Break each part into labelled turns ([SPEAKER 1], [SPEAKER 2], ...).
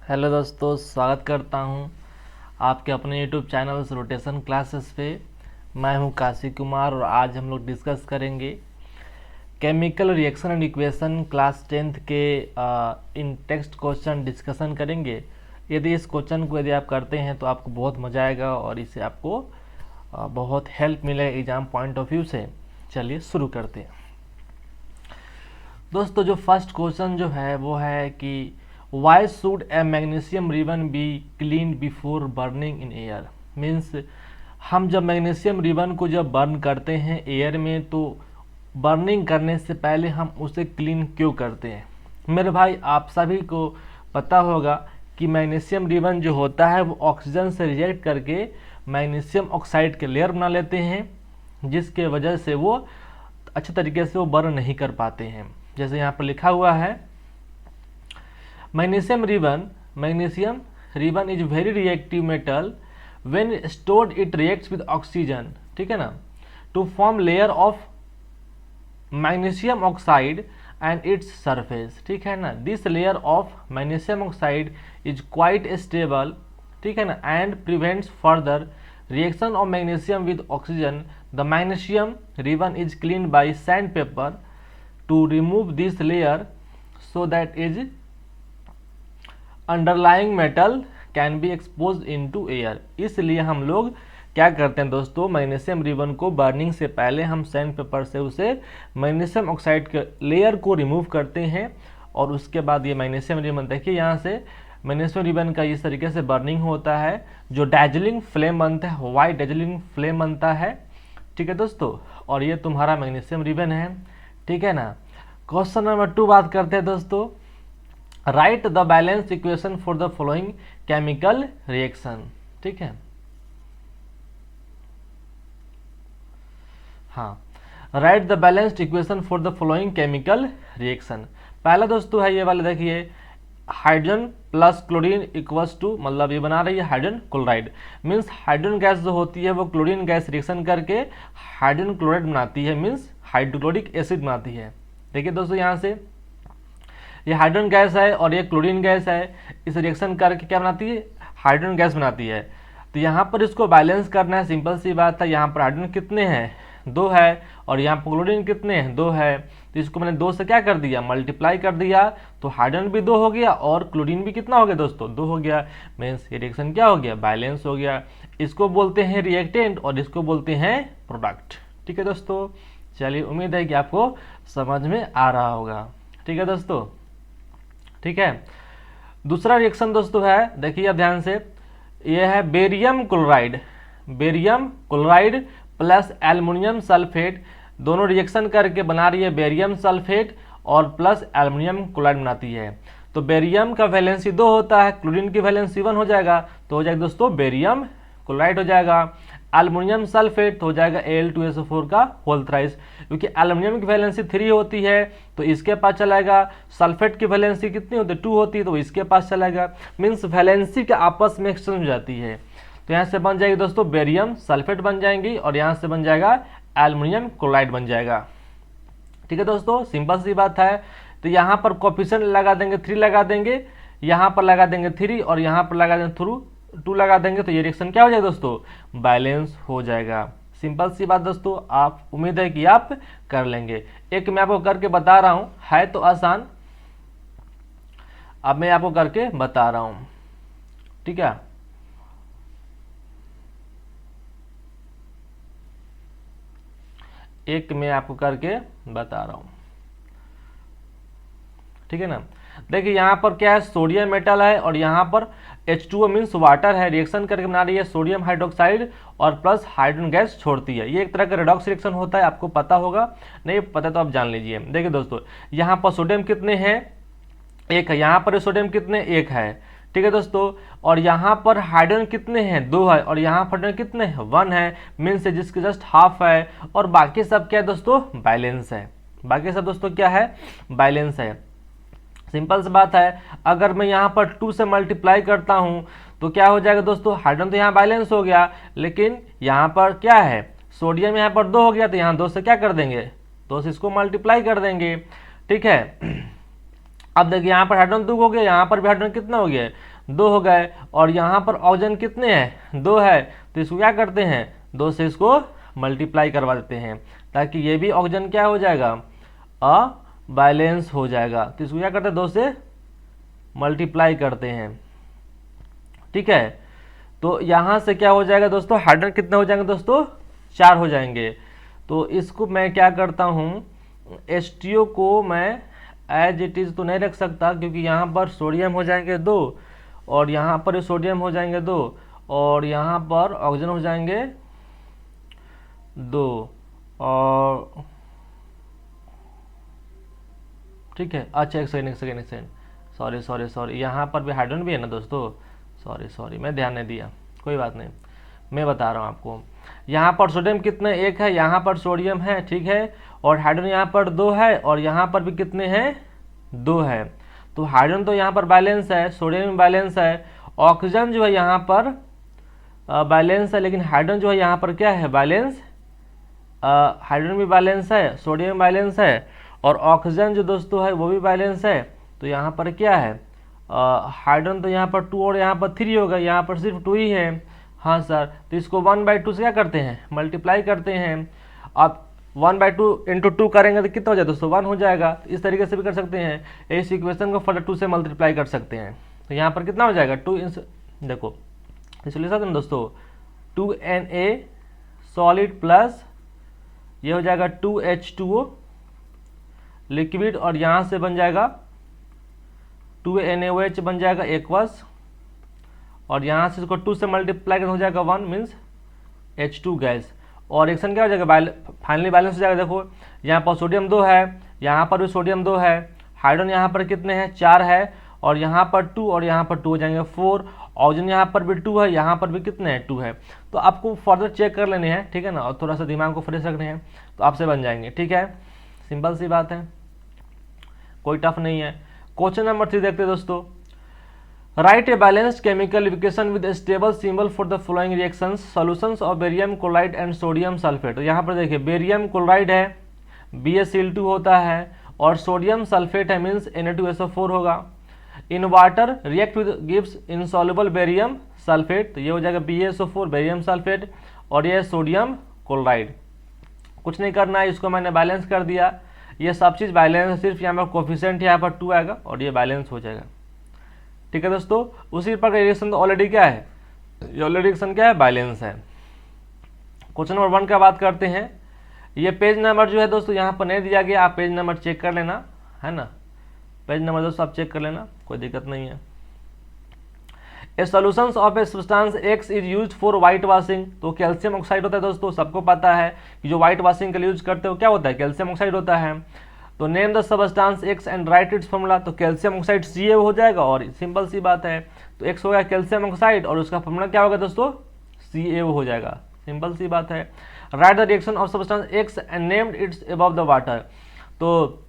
[SPEAKER 1] Hello दोस्तों, स्वागत करता हूं आपके अपने यूट्यूब चैनल रोटेशन क्लासेस पे। मैं हूं काशी कुमार और आज हम लोग डिस्कस करेंगे chemical reaction and equation class 10th के इन टेक्स्ट क्वेश्चन डिस्कशन करेंगे। यदि इस क्वेश्चन को यदि आप करते हैं तो आपको बहुत मज़ा आएगा और इससे आपको बहुत हेल्प मिलेगा एग्जाम पॉइंट ऑफ व्यू से। चलिए शुरू करते हैं दोस्तों। जो फर्स्ट क्वेश्चन जो है वो है कि why should A magnesium ribbon be clean before burning in air. Means हम जब मैग्नीशियम रिबन को जब बर्न करते हैं एयर में तो बर्निंग करने से पहले हम उसे क्लीन क्यों करते हैं। मेरे भाई आप सभी को पता होगा कि मैग्नीशियम रिबन जो होता है वो ऑक्सीजन से रिएक्ट करके मैग्नीशियम ऑक्साइड के लेयर बना लेते हैं, जिसके वजह से वो अच्छे तरीके से वो बर्न नहीं कर पाते हैं। जैसे यहाँ पर लिखा हुआ है magnesium ribbon is very reactive metal when stored it reacts with oxygen, ठीक है ना, to form layer of magnesium oxide and its surface, ठीक है ना। This layer of magnesium oxide is quite stable, ठीक है ना, and prevents further reaction of magnesium with oxygen. The magnesium ribbon is clean by sandpaper to remove this layer so that is underlying metal can be exposed into air। इसलिए हम लोग क्या करते हैं दोस्तों, मैग्नीशियम रिबन को burning से पहले हम सैंड पेपर से उसे मैग्नीशियम ऑक्साइड के लेयर को रिमूव करते हैं और उसके बाद ये मैग्नीशियम रिबन देखिए यहाँ से मैग्नीशियम रिबन का इस तरीके से बर्निंग होता है, जो डैजलिंग फ्लेम बनता है, वाइट डैजलिंग फ्लेम बनता है, ठीक है दोस्तों। और ये तुम्हारा मैग्नीशियम रिबन है, ठीक है ना। क्वेश्चन नंबर 2 बात करते हैं दोस्तों। Write the balance equation for the following chemical reaction, ठीक है। हाँ, write the balanced equation for the following chemical reaction. पहला दोस्तों है ये वाला, देखिए hydrogen plus chlorine equals to, मतलब ये बना रही है hydrogen chloride. Means hydrogen gas जो होती है वो क्लोरीन गैस रिएक्शन करके हाइड्रोजन क्लोराइड बनाती है, मीन्स हाइड्रोक्लोरिक एसिड बनाती है। देखिए दोस्तों यहाँ से ये हाइड्रोजन गैस है और ये क्लोरीन गैस है, इस रिएक्शन करके क्या बनाती है, हाइड्रोजन गैस बनाती है। तो यहाँ पर इसको बैलेंस करना है, सिंपल सी बात है। यहाँ पर हाइड्रोजन कितने हैं, 2 है, और यहाँ पर क्लोरीन कितने हैं, 2 है। तो इसको मैंने 2 से क्या कर दिया, मल्टीप्लाई कर दिया, तो हाइड्रोजन भी 2 हो गया और क्लोरीन भी कितना हो गया दोस्तों, 2 हो गया। मीन्स ये रिएक्शन क्या हो गया, बैलेंस हो गया। इसको बोलते हैं रिएक्टेंट और इसको बोलते हैं प्रोडक्ट, ठीक है दोस्तों। चलिए, उम्मीद है कि आपको समझ में आ रहा होगा, ठीक है दोस्तों, ठीक है। दूसरा रिएक्शन दोस्तों है, देखिए आप ध्यान से, ये है barium chloride plus aluminium sulphate, दोनों रिएक्शन करके बना रही है बेरियम सल्फेट और प्लस एल्युमिनियम क्लोराइड बनाती है। तो बेरियम का वैलेंसी 2 होता है, क्लोरीन की वैलेंसी 1 हो जाएगा, तो हो जाएगा दोस्तों बेरियम क्लोराइड हो जाएगा। एल्युमिनियम सल्फेट हो जाएगा Al2SO4 का होल थ्राइस, क्योंकि एल्युमिनियम की वैलेंसी 3 होती है तो इसके पास चलाएगा, सल्फेट की वैलेंसी कितनी होती है, 2 होती है तो इसके पास चलाएगा। मीन्स वैलेंसी के आपस में एक्सचेंज हो जाती है। तो यहाँ से बन जाएगी दोस्तों बेरियम सल्फेट बन जाएंगी और यहाँ से बन जाएगा एल्युमिनियम क्लोराइड बन जाएगा, ठीक है दोस्तों, सिंपल सी बात है। तो यहाँ पर कोफिशिएंट लगा देंगे 3 लगा देंगे, यहाँ पर लगा देंगे 3 और यहाँ पर लगा देंगे 2 लगा देंगे, तो ये रिएक्शन क्या हो जाएगा दोस्तों, बैलेंस हो जाएगा। सिंपल सी बात दोस्तों, आप उम्मीद है कि आप कर लेंगे। एक मैं आपको करके बता रहा हूं, है तो आसान, अब मैं आपको करके बता रहा हूं, ठीक है। एक मैं आपको करके बता रहा हूं, ठीक है ना। देखिए यहाँ पर क्या है, सोडियम मेटल है और यहाँ पर H2O मीन्स वाटर है, रिएक्शन करके बना रही है सोडियम हाइड्रोक्साइड और प्लस हाइड्रोजन गैस छोड़ती है। ये एक तरह का रेडॉक्स रिएक्शन होता है, आपको पता होगा, नहीं पता तो आप जान लीजिए। देखिए दोस्तों, यहाँ पर सोडियम कितने हैं, 1 है, यहाँ पर सोडियम कितने, 1 है, ठीक है दोस्तों। और यहाँ पर हाइड्रोजन कितने हैं, 2 है, और यहाँ पर हाइड्रोजन कितने हैं, 1 है, मीन्स जिसके जस्ट हाफ है, और बाकी सब क्या है दोस्तों, बैलेंस है। बाकी सब दोस्तों क्या है, बैलेंस है। सिंपल सी बात है, अगर मैं यहाँ पर 2 से मल्टीप्लाई करता हूँ तो क्या हो जाएगा दोस्तों, हाइड्रोजन तो यहाँ बैलेंस हो गया, लेकिन यहाँ पर क्या है, सोडियम यहाँ पर 2 हो गया, तो यहाँ 2 से क्या कर देंगे, 2 से इसको मल्टीप्लाई कर देंगे, ठीक है। अब देखिए यहाँ पर हाइड्रोजन 2 हो गया, यहाँ पर भी हाइड्रोजन कितना हो गया, 2 हो गए, और यहाँ पर ऑक्सीजन कितने हैं, 2 है, तो इसको क्या करते हैं, 2 से इसको मल्टीप्लाई करवा देते हैं, ताकि ये भी ऑक्सीजन क्या हो जाएगा, अबैलेंस हो जाएगा। तो इसको क्या करते हैं, 2 से मल्टीप्लाई करते हैं। ठीक है, तो यहाँ से क्या हो जाएगा दोस्तों, हाइड्रोजन कितने हो जाएंगे दोस्तों, 4 हो जाएंगे। तो इसको मैं क्या करता हूँ, H2O को मैं एज इट इज़ तो नहीं रख सकता, क्योंकि यहाँ पर सोडियम हो जाएंगे 2, और यहाँ पर सोडियम हो जाएंगे 2, और यहाँ पर ऑक्सीजन हो जाएंगे 2, और ठीक है। अच्छा एक सेकेंड, सॉरी, यहाँ पर भी हाइड्रोजन भी है ना दोस्तों, सॉरी मैं ध्यान नहीं दिया, कोई बात नहीं, मैं बता रहा हूँ आपको। यहाँ पर सोडियम कितने, 1 है, यहाँ पर सोडियम है, ठीक है, और हाइड्रोजन यहाँ पर 2 है, और यहाँ पर भी कितने हैं, 2 है। तो हाइड्रोजन तो यहाँ पर बैलेंस है, सोडियम में बैलेंस है, ऑक्सीजन जो है यहाँ पर बैलेंस है, लेकिन हाइड्रोजन जो है यहाँ पर क्या है, बैलेंस, हाइड्रोजन भी बैलेंस है, सोडियम बैलेंस है, और ऑक्सीजन जो दोस्तों है वो भी बैलेंस है। तो यहाँ पर क्या है, हाइड्रोजन तो यहाँ पर 2 और यहाँ पर 3 होगा, यहाँ पर सिर्फ 2 ही है। हाँ सर, तो इसको 1/2 से क्या करते हैं, मल्टीप्लाई करते हैं। अब 1/2 इंटू 2 करेंगे तो कितना हो जाएगा दोस्तों, 1 हो जाएगा। तो इस तरीके से भी कर सकते हैं, इस इक्वेशन को फर्दर 2 से मल्टीप्लाई कर सकते हैं। तो यहाँ पर कितना हो जाएगा, 2 देखो इसको लिख सकते हैं दोस्तों, 2Na सॉलिड प्लस ये हो जाएगा 2H2O लिक्विड, और यहाँ से बन जाएगा 2NaOH बन जाएगा एक्वस, और यहाँ से इसको 2 से मल्टीप्लाई कर हो जाएगा 1 मीन्स H2 गैस, और रिएक्शन क्या हो जाएगा, फाइनली बैलेंस हो जाएगा। देखो यहाँ पर सोडियम 2 है, यहाँ पर भी सोडियम 2 है, हाइड्रोजन यहाँ पर कितने हैं, 4 है, और यहाँ पर 2 और यहाँ पर 2 हो जाएंगे 4, ऑक्सीजन यहाँ पर भी 2 है, यहाँ पर भी कितने हैं, 2 है। तो आपको फर्दर चेक कर लेने हैं, ठीक है ना, और थोड़ा सा दिमाग को फ्रेश रखने हैं, तो आपसे बन जाएंगे। ठीक है, सिंपल सी बात है, कोई टफ नहीं है। क्वेश्चन नंबर 3 देखते हैं दोस्तों, right a balanced chemical equation with stable symbol for the following reactions, solutions of barium chloride and sodium sulphate. तो यहाँ पर देखिए बेरियम क्लोराइड है, BaCl2 होता है, और सोडियम सल्फेट है मीन्स Na2SO4 होगा। In water react with gives insoluble barium sulphate, तो ये हो जाएगा BaSO4 बेरियम सल्फेट, और ये सोडियम क्लोराइड। कुछ नहीं करना है, इसको मैंने बैलेंस कर दिया, ये सब चीज़ बैलेंस है, सिर्फ यहाँ पर कोफिशिएंट यहाँ पर 2 आएगा और ये बैलेंस हो जाएगा। ठीक है दोस्तों, उसी पर रिएक्शन तो ऑलरेडी क्या है, ये ऑलरेडी रिएक्शन क्या है, बैलेंस है। क्वेश्चन नंबर 1 का बात करते हैं। ये पेज नंबर जो है दोस्तों यहाँ पर नहीं दिया गया, आप पेज नंबर चेक कर लेना, है ना, पेज नंबर दोस्तों आप चेक कर लेना, कोई दिक्कत नहीं है। A solutions of a substance X is used for white washing, तो कैल्शियम ऑक्साइड होता है दोस्तों, सबको पता है कि जो व्हाइट वॉशिंग के लिए यूज करते हो क्या होता है, कैल्शियम ऑक्साइड होता है। तो name the substance X and right it's formula, तो कैल्शियम ऑक्साइड CaO हो जाएगा, और सिंपल सी बात है, तो X हो गया कैल्शियम ऑक्साइड, और उसका फॉर्मूला क्या होगा दोस्तों, CaO हो जाएगा, सिंपल सी बात है। Right the reaction of substance X and named it's above the water, तो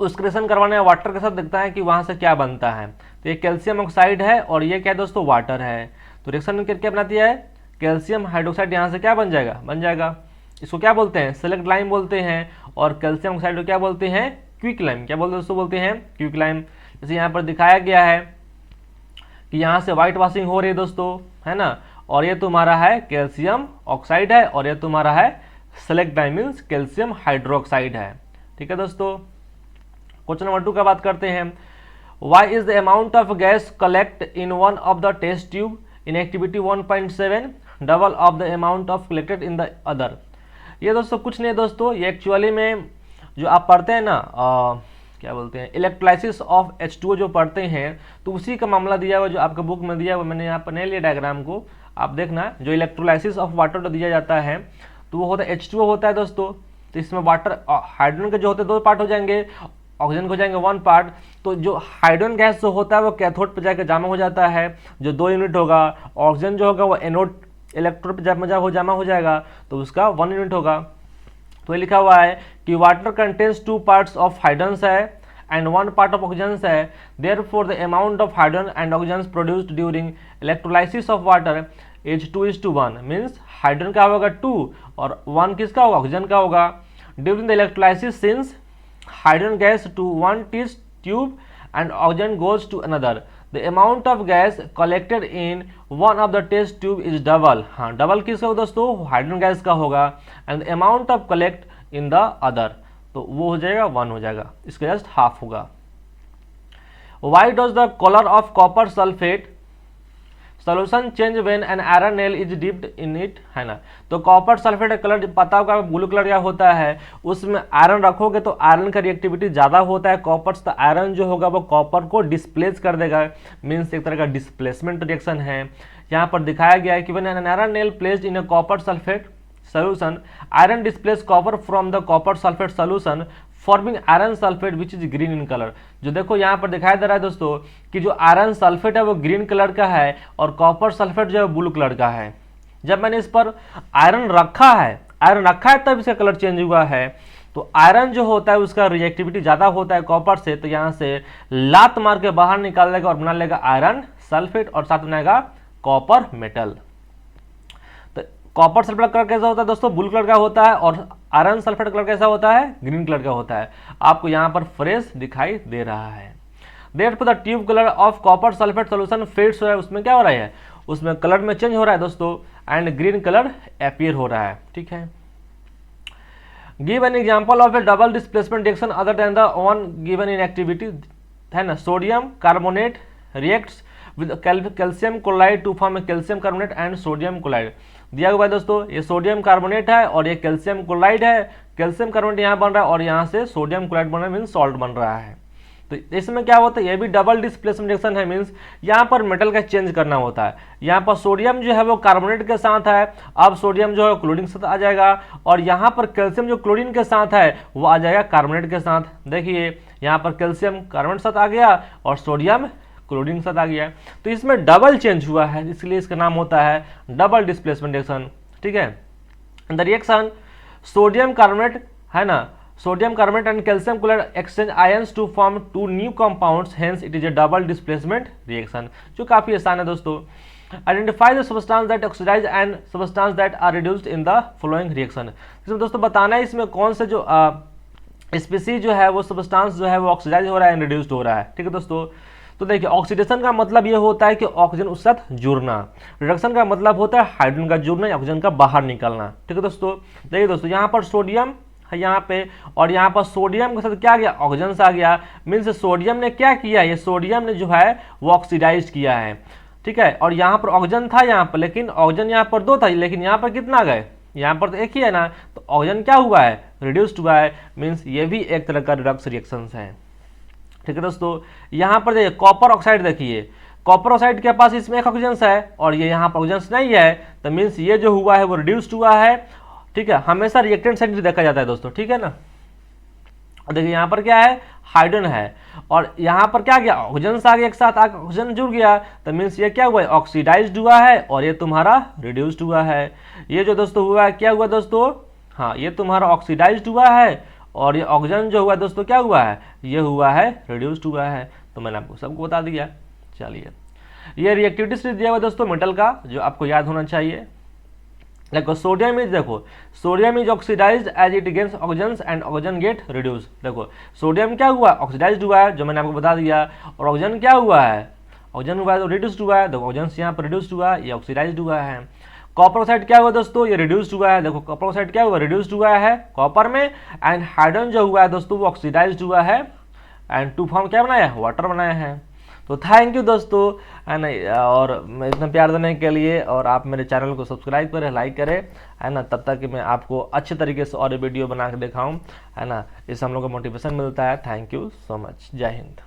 [SPEAKER 1] उस रिएक्शन करवाने वाटर के साथ देखता है कि वहाँ से क्या बनता है। तो ये कैल्शियम ऑक्साइड है, और ये क्या है दोस्तों, वाटर है। तो रिएक्शन क्या बनाती है, कैल्शियम हाइड्रोक्साइड, यहाँ से क्या बन जाएगा, इसको क्या बोलते हैं, सेलेक्ट लाइम बोलते हैं, और कैल्शियम ऑक्साइड को क्या बोलते हैं, क्विक लाइम। क्या बोलते हैं दोस्तों, बोलते हैं क्विक लाइम। जैसे यहाँ पर दिखाया गया है कि यहाँ से व्हाइट वॉशिंग हो रही है दोस्तों, है ना, और ये तुम्हारा है कैल्शियम ऑक्साइड है, और ये तुम्हारा है select lime means calcium hydroxide है। ठीक है दोस्तों, क्वेश्चन नंबर 2 का बात करते हैं। Why is the amount of gas collect in one of the test tube in activity 1.7 double of the amount of collected in the other. ये दोस्तों कुछ नहीं दोस्तों, ये एक्चुअली में जो आप पढ़ते हैं ना, क्या बोलते हैं, इलेक्ट्रोलाइसिस ऑफ H2O जो पढ़ते हैं, तो उसी का मामला दिया हुआ जो आपके बुक में दिया हुआ, मैंने यहाँ पर नहीं लिया डायग्राम को, आप देखना, जो इलेक्ट्रोलाइसिस ऑफ वाटर जो दिया जाता है तो वो होता है H2O होता है दोस्तों। तो इसमें वाटर हाइड्रोजन के जो होते हैं 2 पार्ट हो जाएंगे, ऑक्सीजन को जाएंगे 1 पार्ट। तो जो हाइड्रोजन गैस जो होता है वो कैथोड पर जाकर जमा हो जाता है, जो 2 यूनिट होगा, ऑक्सीजन जो होगा वो एनोड इलेक्ट्रोड पर जमा हो जाएगा, तो उसका 1 यूनिट होगा। तो ये लिखा हुआ है कि water contains 2 parts of hydrogen है एंड 1 पार्ट ऑफ ऑक्सीजन है, therefore the amount of hydrogen and oxygen produced during electrolysis of water is 2:1, means hydrogen का होगा 2 और 1 किसका होगा, ऑक्सीजन का होगा। During the electrolysis since hydrogen gas to one test tube and oxygen goes to another, the amount of gas collected in one of the test tube is double. हाँ, double किसका होगा दोस्तों? हाइड्रोजन गैस का होगा। And the amount of collect in the other, तो वो हो जाएगा 1 हो जाएगा, इसका जस्ट हाफ होगा। Why does the colour of copper sulphate solution change when an iron nail is dipped in it, है ना। तो कॉपर सल्फेट का कलर पता होगा ब्लू कलर का होता है, उसमें आयरन रखोगे तो आयरन का रिएक्टिविटी ज़्यादा होता है कॉपर से, तो आयरन जो होगा वो कॉपर को डिस्प्लेस कर देगा, मीन्स एक तरह का डिस्प्लेसमेंट रिएक्शन है। यहाँ पर दिखाया गया है कि when an iron nail placed in a copper sulphate solution, iron displaces copper from the copper sulfate solution forming iron sulphate which is green in colour. जो देखो यहाँ पर दिखाई दे रहा है दोस्तों कि जो आयरन सल्फेट है वो ग्रीन कलर का है और कॉपर सल्फेट जो है ब्लू कलर का है। जब मैंने इस पर आयरन रखा है तब इसका कलर चेंज हुआ है। तो आयरन जो होता है उसका रिएक्टिविटी ज़्यादा होता है कॉपर से, तो यहाँ से लात मार के बाहर निकाल देगा और बना लेगा आयरन सल्फेट और साथ बनाएगा copper metal. Copper sulphate colour कैसा होता है दोस्तों? ब्लू कलर का होता है और आयरन सल्फेट कलर कैसा होता है? ग्रीन कलर का होता है। आपको यहाँ पर फ्रेश दिखाई दे रहा है। Therefore the tube colour of copper sulphate solution fades हो रहा है, उसमें क्या हो रहा है? उसमें कलर में चेंज हो रहा है दोस्तों, एंड ग्रीन कलर अपीयर हो रहा है। ठीक है, give an example of a double displacement reaction other than the one given in activity, है ना। Sodium carbonate reacts with calcium chloride to form calcium carbonate and sodium chloride. दिया हुआ है दोस्तों, ये सोडियम कार्बोनेट है और ये कैल्शियम क्लोराइड है। कैल्शियम कार्बोनेट यहाँ बन रहा है और यहाँ से सोडियम क्लोराइड बन रहा है, मीन्स सॉल्ट बन रहा है। तो इसमें क्या होता है? ये भी डबल डिस्प्लेसमेंट रिएक्शन है, मीन्स यहाँ पर मेटल का चेंज करना होता है। यहाँ पर सोडियम जो है वो कार्बोनेट के साथ है, अब सोडियम जो है क्लोरीन के साथ आ जाएगा, और यहाँ पर कैल्शियम जो क्लोरीन के साथ है वो आ जाएगा कार्बोनेट के साथ। देखिए यहाँ पर कैल्शियम कार्बोनेट के साथ आ गया और सोडियम क्लोरीन के साथ आ गया, तो इसमें डबल चेंज हुआ है, इसलिए इसका नाम होता है डबल डिस्प्लेसमेंट रिएक्शन। ठीक है, द रिएक्शन सोडियम कार्बोनेट, है ना, sodium carbonate and calcium chloride exchange ions to form 2 new compounds, hence it is a double displacement reaction, जो काफी आसान है दोस्तों। Identify the substance that oxidise and substance that are reduced in the following reaction. इसमें दोस्तों बताना है इसमें कौन से जो स्पीसीज जो है वो सब्सटेंस जो है वो ऑक्सीडाइज हो रहा है एंड रिड्यूस्ड हो रहा है। ठीक है दोस्तों, तो देखिए ऑक्सीडेशन का मतलब ये होता है कि ऑक्सीजन उस साथ जुड़ना, रिडक्शन का मतलब होता है हाइड्रोजन का जुड़ना या ऑक्सीजन का बाहर निकलना। ठीक है दोस्तों, देखिए दोस्तों यहाँ पर सोडियम है यहाँ पे, और यहाँ पर सोडियम के साथ क्या आ गया? ऑक्सीजन से आ गया, मीन्स सोडियम ने क्या किया? ये सोडियम ने जो है वो ऑक्सीडाइज किया है। ठीक है, और यहाँ पर ऑक्सीजन था यहाँ पर, लेकिन ऑक्सीजन यहाँ पर 2 था, लेकिन यहाँ पर कितना गए? यहाँ पर तो एक ही है ना, तो ऑक्सीजन क्या हुआ है? रिड्यूस्ड हुआ है, मीन्स ये भी एक तरह का रिडक्स रिएक्शन है। ठीक है दोस्तों, यहाँ पर देखिए कॉपर ऑक्साइड, देखिए कॉपर ऑक्साइड के पास इसमें एक ऑक्सीजन है और ये यहाँ पर ऑक्सीजन नहीं है, तो मीन्स ये जो हुआ है वो रिड्यूस्ड हुआ है। ठीक है, हमेशा रिएक्टेंट साइड देखा जाता है दोस्तों। ठीक है ना, देखिए यहाँ पर क्या है? हाइड्रोजन है और यहाँ पर क्या गया? ऑक्सीजन आ गया, एक साथ आकर ऑक्सीजन जुड़ गया, तो मीन्स ये क्या हुआ है? ऑक्सीडाइज्ड हुआ है और ये तुम्हारा रिड्यूस्ड हुआ है। ये जो दोस्तों हुआ है क्या हुआ दोस्तों? हाँ, ये तुम्हारा ऑक्सीडाइज्ड हुआ है और ये ऑक्सीजन जो हुआ है दोस्तों क्या हुआ है? ये हुआ है रिड्यूस्ड हुआ है। तो मैंने आपको सबको बता दिया। चलिए, ये रिएक्टिविटी से दिया हुआ दोस्तों मेटल का, जो आपको याद होना चाहिए। देखो सोडियम इज, देखो sodium is oxidised as it gains oxygen and oxygen get reduce. देखो सोडियम क्या हुआ? ऑक्सीडाइज्ड हुआ है, जो मैंने आपको बता दिया, और ऑक्सीजन क्या हुआ है? ऑक्सीजन हुआ है तो रिड्यूस्ड हुआ है। देखो ऑक्सीजन यहाँ पर रिड्यूस्ड हुआ है, ये ऑक्सीडाइज्ड हुआ है। कॉपर ऑक्साइड क्या हुआ दोस्तों? ये रिड्यूस्ड हुआ है। देखो कॉपर ऑक्साइड क्या हुआ? रिड्यूस्ड हुआ है कॉपर में, एंड हाइड्रोजन जो हुआ है दोस्तों वो ऑक्सीडाइज्ड हुआ है, एंड 2 फॉर्म क्या बनाया? वाटर बनाया है। तो थैंक यू दोस्तों, है ना, और इतना प्यार देने के लिए, और आप मेरे चैनल को सब्सक्राइब करें, लाइक करें, है ना, तब तक कि मैं आपको अच्छे तरीके से और वीडियो बना के दिखाऊँ, है ना, इससे हम लोग को मोटिवेशन मिलता है। थैंक यू सो मच, जय हिंद।